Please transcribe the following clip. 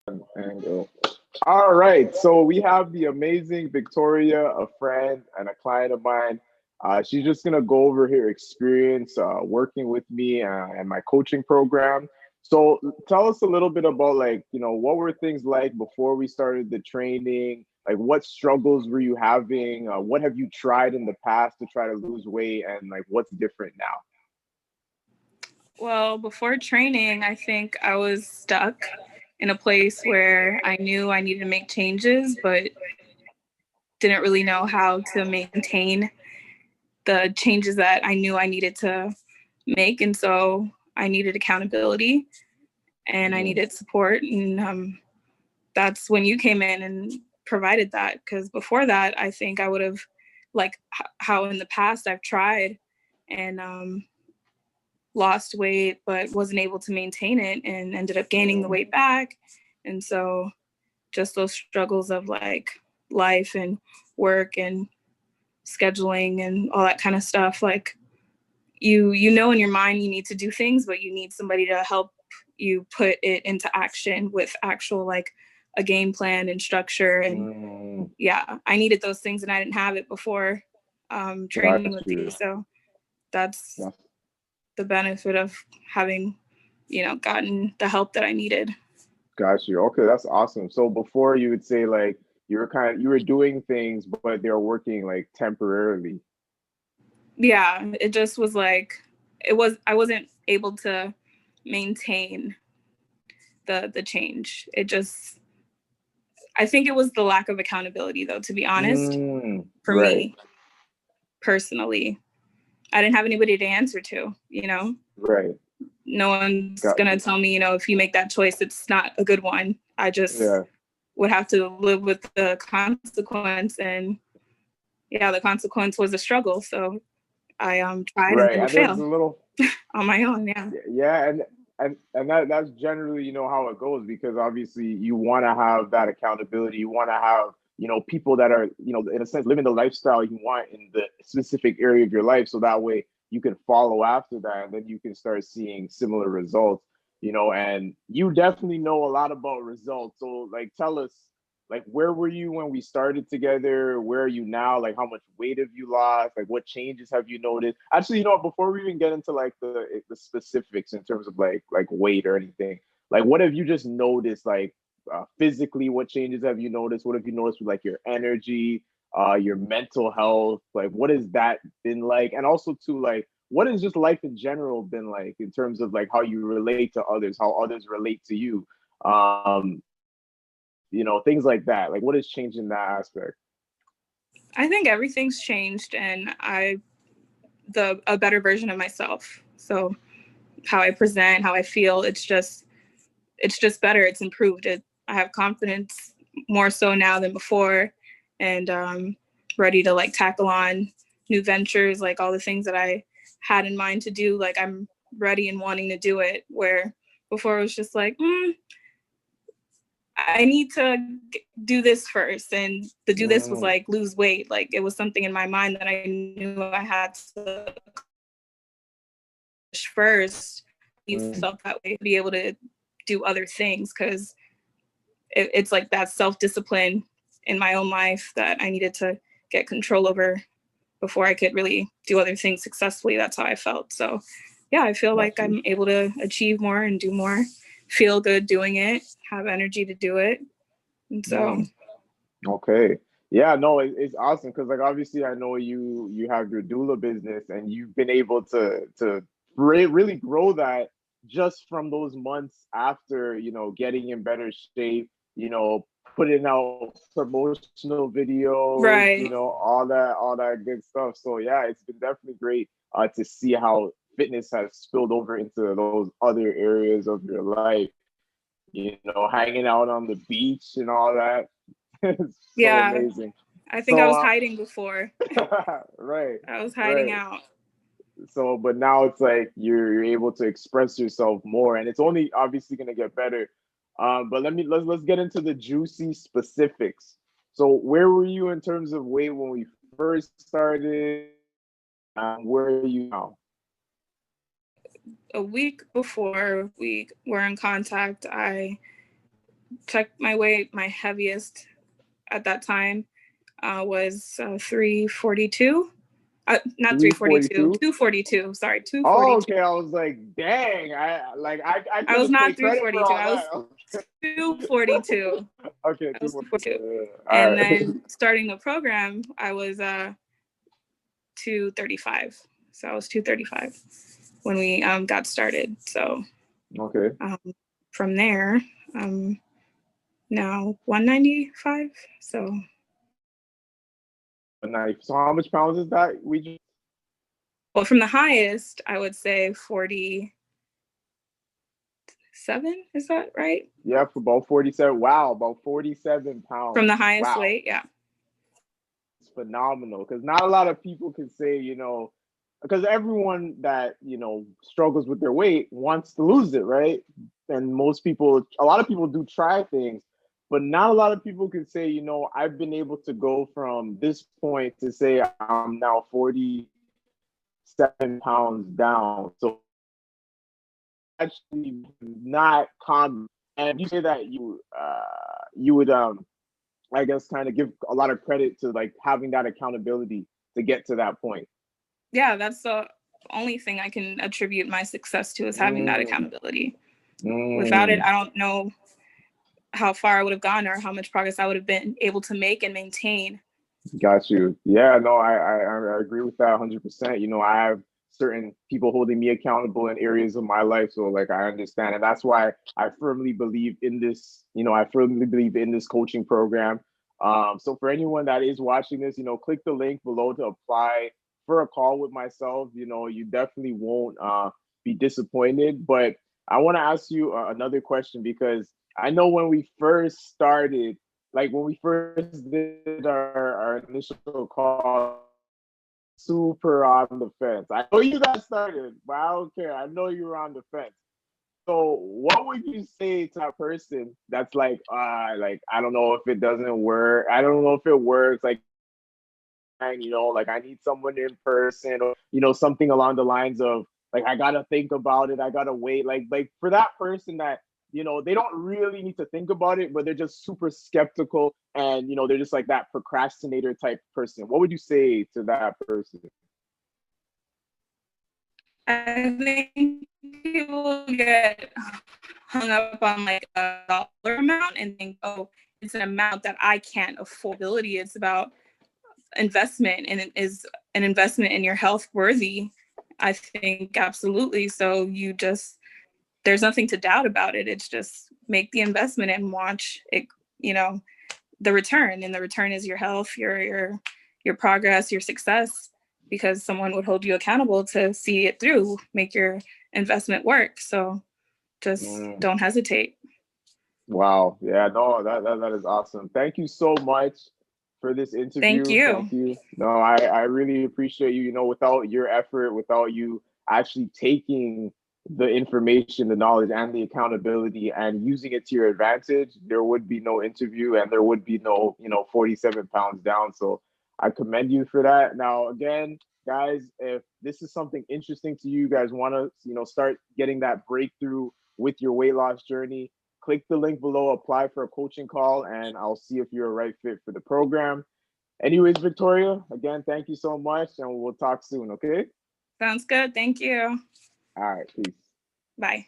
And go. All right. So we have the amazing Victoria, a friend and a client of mine. She's just gonna go over her experience working with me and my coaching program. So tell us a little bit about what were things like before we started the training? Like what struggles were you having? What have you tried in the past to try to lose weight and like what's different now? Well, before training, I think I was stuck in a place where I knew I needed to make changes, but didn't really know how to maintain the changes that I knew I needed to make. And so I needed accountability and I Mhm. needed support. And that's when you came in and provided that. Because before that, I think I would have, like how in the past I've tried and lost weight, but wasn't able to maintain it and ended up gaining the weight back. And so just those struggles of like life and work and scheduling and all that kind of stuff. Like you know in your mind you need to do things, but you need somebody to help you put it into action with actual like a game plan and structure. And Mm, yeah, I needed those things and I didn't have it before training got with you. you. So that's That's the benefit of having, gotten the help that I needed. Got you. Okay, that's awesome. So before you would say like you were doing things, but they were working like temporarily. Yeah, it just was like I wasn't able to maintain the change. It just I think it was the lack of accountability though, to be honest, for Right, me personally. I didn't have anybody to answer to. right. No one's Got gonna you. tell me, if you make that choice, it's not a good one. I just Yeah, would have to live with the consequence. And yeah, the consequence was a struggle. So I tried and right. then And there's failed a little on my own. Yeah. yeah, and that's generally how it goes because obviously you want to have that accountability. You want to have people that are in a sense living the lifestyle you want in the specific area of your life, so that way you can follow after that, and then you can start seeing similar results. And you definitely know a lot about results. So like, tell us like where were you when we started together? Where are you now? Like how much weight have you lost? Like what changes have you noticed? Actually, before we even get into like the specifics in terms of like weight or anything, like what have you just noticed like physically? What changes have you noticed? What have you noticed with like your energy, your mental health? Like what has that been like? And also too like what has just life in general been like in terms of like how you relate to others, how others relate to you? Um, things like that. Like, what has changed in that aspect? I think everything's changed and the a better version of myself. So how I present, how I feel, it's just better. It's improved. I have confidence more so now than before, and ready to like tackle on new ventures, like all the things that I had in mind to do. Like I'm ready and wanting to do it. Where before it was just like, I need to do this first, and the do this was Mm, like lose weight. Like it was something in my mind that I knew I had to first. I mm, felt that way to be able to do other things because it's like that self-discipline in my own life that I needed to get control over before I could really do other things successfully. That's how I felt. So yeah, I feel like got you. I'm able to achieve more and do more, feel good doing it, have energy to do it. And so Mm, okay. Yeah, no, it's awesome because like obviously I know you have your doula business and you've been able to really grow that just from those months after getting in better shape, putting out promotional videos, right. all that good stuff. So yeah, it's been definitely great to see how fitness has spilled over into those other areas of your life. Hanging out on the beach and all that. It's so Yeah. amazing. I think I So, was hiding before. right, I was hiding right. out. So, but now it's like you're able to express yourself more, and it's only obviously gonna get better. But let's get into the juicy specifics. So, where were you in terms of weight when we first started? Where are you now? A week before we were in contact, I checked my weight. My heaviest at that time was 342. Not 342, 342. 242. Sorry, Oh, 242. okay. I was like, dang. I I was couldn't not take credit for 342. all I was that. 242. Okay, I was 242. 242. All And right. then starting the program, I was 235. So I was 235 when we got started. So Okay. from there, now 195. So Nice. So how much pounds is that? well, from the highest, I would say 47. Is that right? Yeah, for about 47. Wow, about 47 From pounds. the highest Wow. weight, yeah. It's phenomenal because not a lot of people can say, because everyone that, struggles with their weight wants to lose it, right? And a lot of people do try things, but not a lot of people can say, I've been able to go from this point to say I'm now 47 pounds down. So actually not common. And you say that you would I guess kind of give a lot of credit to like having that accountability to get to that point. Yeah, that's the only thing I can attribute my success to, is having that Mm, accountability. Without it, mm. I don't know how far I would have gone or how much progress I would have been able to make and maintain. Got you. Yeah, no, I agree with that 100%. I have certain people holding me accountable in areas of my life, so like I understand, and that's why I firmly believe in this. I firmly believe in this coaching program. So for anyone that is watching this, click the link below to apply for a call with myself. You definitely won't be disappointed. But I want to ask you another question because I know when we first started, like when we first did our initial call, super on the fence. I know you guys started, but I don't care. I know you were on the fence. So what would you say to a person that's like I don't know if it doesn't work. I don't know if it works. Like I need someone in person, or something along the lines of like I gotta think about it. I gotta wait. Like for that person that they don't really need to think about it, but they're just super skeptical, and they're just like that procrastinator type person. What would you say to that person? I think people get hung up on like a dollar amount and think, oh, it's an amount that I can't afford. It's about investment, and it is an investment in your health worthy. I think absolutely. So there's nothing to doubt about it. It's just make the investment and watch it, the return, and the return is your health, your progress, your success, because someone would hold you accountable to see it through, make your investment work. So just Mm. don't hesitate. Wow. Yeah, no, that is awesome. Thank you so much for this Thank interview. Thank you. you. No, I really appreciate you. Without your effort, without you actually taking the information, the knowledge, and the accountability and using it to your advantage, there would be no interview and there would be no, 47 pounds down. So I commend you for that. Now, again, guys, if this is something interesting to you, you guys want to, start getting that breakthrough with your weight loss journey, click the link below, apply for a coaching call, and I'll see if you're a right fit for the program. Anyways, Victoria, again, thank you so much, and we'll talk soon, okay? Sounds good. Thank you. All right, peace. Bye.